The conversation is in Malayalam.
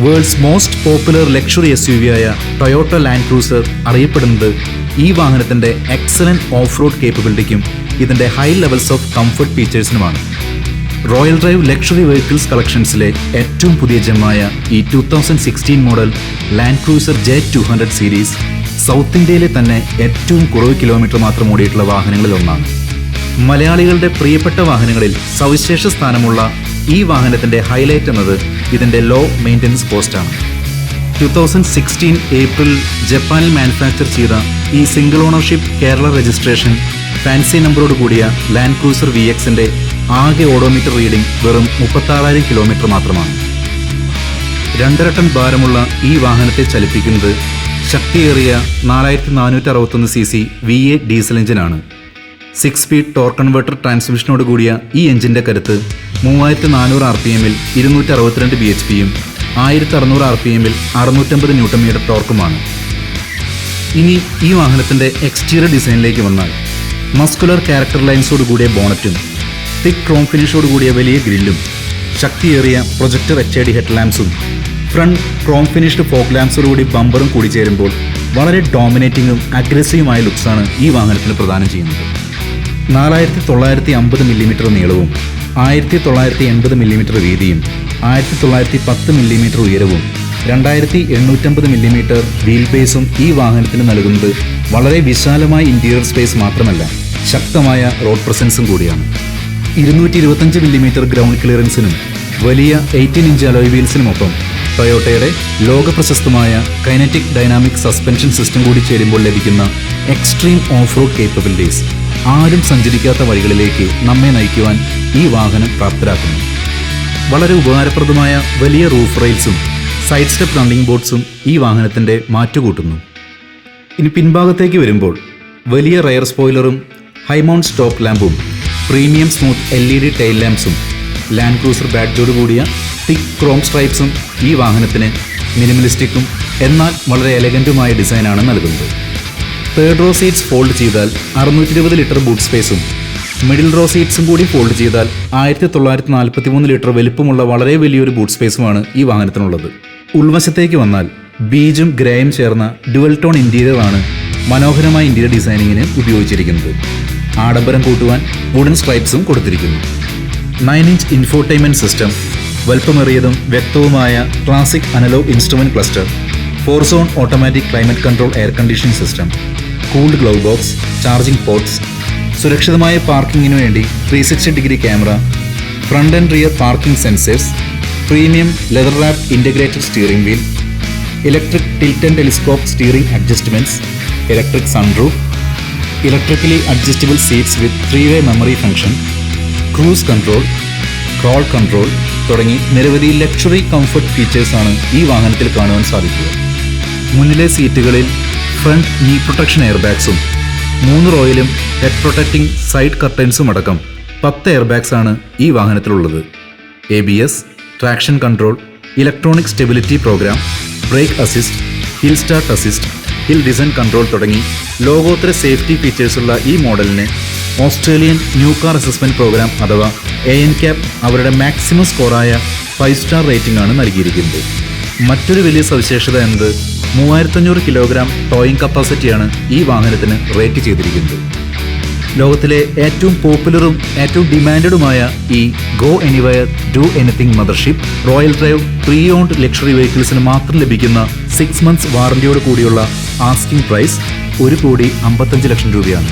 Worlds most popular luxury SUV ആയ ടൊയോട്ട ലാൻഡ് ക്രൂസർ അറിയപ്പെടുന്നത് ഈ വാഹനത്തിന്റെ എക്സലന്റ് ഓഫ് റോഡ് കേപ്പബിലിറ്റിക്കും ഇതിന്റെ ഹൈ ലെവൽസ് ഓഫ് കംഫർട്ട് ഫീച്ചേഴ്സിനുമാണ്. റോയൽ ഡ്രൈവ് ലക്ഷറി വെഹിക്കിൾസ് കളക്ഷൻസിലെ ഏറ്റവും പുതിയ ജെമ്മായ ഈ 2016 model Land Cruiser J200 series south ഇന്ത്യയിലെ തന്നെ ഏറ്റവും കുറവ് കിലോമീറ്റർ മാത്രം ഓടിയിട്ടുള്ള വാഹനങ്ങളിൽ ഒന്നാണ്. മലയാളികളുടെ പ്രിയപ്പെട്ട വാഹനങ്ങളിൽ സവിശേഷ സ്ഥാനമുള്ള ഈ വാഹനത്തിന്റെ ഹൈലൈറ്റ് എന്നത് ഇതിന്റെ ലോ മെയിൻ്റനൻസ് കോസ്റ്റാണ്. 2016 ഏപ്രിൽ ജപ്പാനിൽ മാനുഫാക്ചർ ചെയ്ത ഈ single ownership Kerala registration fancy നമ്പറോട് കൂടിയ ലാൻഡ് ക്രൂസർ VXന്റെ ആകെ ഓഡോമീറ്റർ റീഡിംഗ് വെറും 36,000 കിലോമീറ്റർ മാത്രമാണ്. 2.5 ടൺ ഭാരമുള്ള ഈ വാഹനത്തെ ചലിപ്പിക്കുന്നത് ശക്തിയേറിയ 4461 cc V8 ഡീസൽ എഞ്ചിനാണ്. 6 സ്പീഡ് ടോർക്ക് കൺവേർട്ടർ ട്രാൻസ്മിഷനോട് കൂടിയ ഈ എഞ്ചിന്റെ കരുത്ത് 3400 RPMൽ 262 bhpയും 1600 RPMൽ 650 Nm ടോർക്കുമാണ്. ഇനി ഈ വാഹനത്തിന്റെ എക്സ്റ്റീരിയർ ഡിസൈനിലേക്ക് വന്നാൽ മസ്കുലർ ക്യാരക്ടർ ലൈൻസോട് കൂടിയ ബോണറ്റും തിക് ക്രോം ഫിനിഷോട് കൂടിയ വലിയ ഗ്രില്ലും ശക്തിയേറിയ പ്രൊജക്ടർ HID ഹെഡ് ലാംപ്സും ഫ്രണ്ട് ക്രോം ഫിനിഷ്ഡ് ഫോഗ് ലാംപ്സോടുകൂടി ബമ്പറും കൂടി ചേരുമ്പോൾ വളരെ ഡോമിനേറ്റിംഗും അഗ്രസീവുമായ ലുക്സാണ് ഈ വാഹനത്തിന് പ്രദാനം ചെയ്യുന്നത്. 4950 mm നീളവും 1980 mm വീതിയും 1910 mm ഉയരവും 2850 mm വീൽ ബേസും ഈ വാഹനത്തിന് നൽകുന്നത് വളരെ വിശാലമായ ഇന്റീരിയർ സ്പേസ് മാത്രമല്ല, ശക്തമായ റോഡ് പ്രസൻസും കൂടിയാണ്. 225 mm ഗ്രൗണ്ട് ക്ലിയറൻസിനും വലിയ 18-inch അലോയ് വീൽസിനുമൊപ്പം ടൊയോട്ടയുടെ ലോക പ്രശസ്തമായ കൈനറ്റിക് ഡൈനാമിക് സസ്പെൻഷൻ സിസ്റ്റം കൂടി ചേരുമ്പോൾ ലഭിക്കുന്ന എക്സ്ട്രീം ഓഫ് റോഡ് കേപ്പബിലിറ്റീസ് ആരും സഞ്ചരിക്കാത്ത വഴികളിലേക്ക് നമ്മെ നയിക്കുവാൻ ഈ വാഹനം പ്രാപ്തരാക്കുന്നു. വളരെ ഉപകാരപ്രദമായ വലിയ റൂഫ് റെയിൽസും സൈഡ് സ്റ്റെപ്പ് റണ്ണിംഗ് ബോർഡ്സും ഈ വാഹനത്തിന്റെ മാറ്റുകൂട്ടുന്നു. ഇനി പിൻഭാഗത്തേക്ക് വരുമ്പോൾ വലിയ റയർ സ്പോയിലറും ഹൈമൗണ്ട് സ്റ്റോപ്പ് ലാമ്പും പ്രീമിയം സ്മൂത്ത് LED ടൈൽ ലാംപ്സും ലാൻഡ് ക്രൂസർ ബാഡ്ജോട് കൂടിയ തിക് ക്രോം സ്ട്രൈപ്സും ഈ വാഹനത്തിന് മിനിമലിസ്റ്റിക്കും എന്നാൽ വളരെ എലഗന്റുമായ ഡിസൈനാണ് നൽകുന്നത്. തേർഡ് റോ സീറ്റ്സ് ഫോൾഡ് ചെയ്താൽ 620 ലിറ്റർ ബൂട്ട് സ്പേസും മിഡിൽ റോ സീറ്റ്സും കൂടി ഫോൾഡ് ചെയ്താൽ 1943 ലിറ്റർ വലിപ്പമുള്ള വളരെ വലിയൊരു ബൂട്ട് സ്പേസുമാണ് ഈ വാഹനത്തിനുള്ളത്. ഉൾവശത്തേക്ക് വന്നാൽ ബീജും ഗ്രേയും ചേർന്ന ഡുവൽ ടോൺ ഇന്റീരിയറാണ് മനോഹരമായ ഇന്റീരിയർ ഡിസൈനിങ്ങിന് ഉപയോഗിച്ചിരിക്കുന്നത്. ആഡംബരം കൂട്ടുവാൻ വുഡൻ സ്ട്രൈപ്സും കൊടുത്തിരിക്കുന്നു. 9-inch ഇൻഫോർടൈൻമെന്റ് സിസ്റ്റം, വലുപ്പമേറിയതും വ്യക്തവുമായ classic analogue instrument cluster, 4-zone automatic climate control air conditioning system, cooled glove box, charging ports, സുരക്ഷിതമായ പാർക്കിങ്ങിനു വേണ്ടി 360-degree camera, front and rear parking sensors, premium leather wrapped integrated steering wheel, electric tilt and telescope steering adjustments, electric sunroof, electrically adjustable seats with 3-way memory function, cruise control, crawl control തുടങ്ങി നിരവധി ലക്ഷറി കംഫർട്ട് ഫീച്ചേഴ്സാണ് ഈ വാഹനത്തിൽ കാണുവാൻ സാധിക്കുക. മുന്നിലെ സീറ്റുകളിൽ ഫ്രണ്ട് നീ പ്രൊട്ടക്ഷൻ എയർ ബാഗ്സും 3 റോയിലും ഹെഡ് പ്രൊട്ടക്റ്റിംഗ് സൈഡ് കർട്ടൻസും അടക്കം 10 എയർ ബാഗ്സാണ് ഈ വാഹനത്തിലുള്ളത്. ABS, traction control, electronic stability program, brake assist, hill start assist, hill design control തുടങ്ങി ലോകോത്തര സേഫ്റ്റി ഫീച്ചേഴ്സുള്ള ഈ മോഡലിന് Australian new car assessment program അഥവാ ANCAP അവരുടെ മാക്സിമം സ്കോറായ 5 സ്റ്റാർ റേറ്റിംഗ് ആണ് നൽകിയിരിക്കുന്നത്. മറ്റൊരു വലിയ സവിശേഷത എന്നത് 3500 കിലോഗ്രാം ടോയിങ് കപ്പാസിറ്റിയാണ് ഈ വാഹനത്തിന് റേറ്റ് ചെയ്തിരിക്കുന്നത്. ലോകത്തിലെ ഏറ്റവും പോപ്പുലറും ഏറ്റവും ഡിമാൻഡഡുമായ ഈ go anywhere do anything mothership Royal Drive pre owned luxury വെഹിക്കിൾസിന് മാത്രം ലഭിക്കുന്ന 6 months വാറന്റിയോട് കൂടിയുള്ള ആസ്കിംഗ് പ്രൈസ് 1,55,00,000 രൂപയാണ്.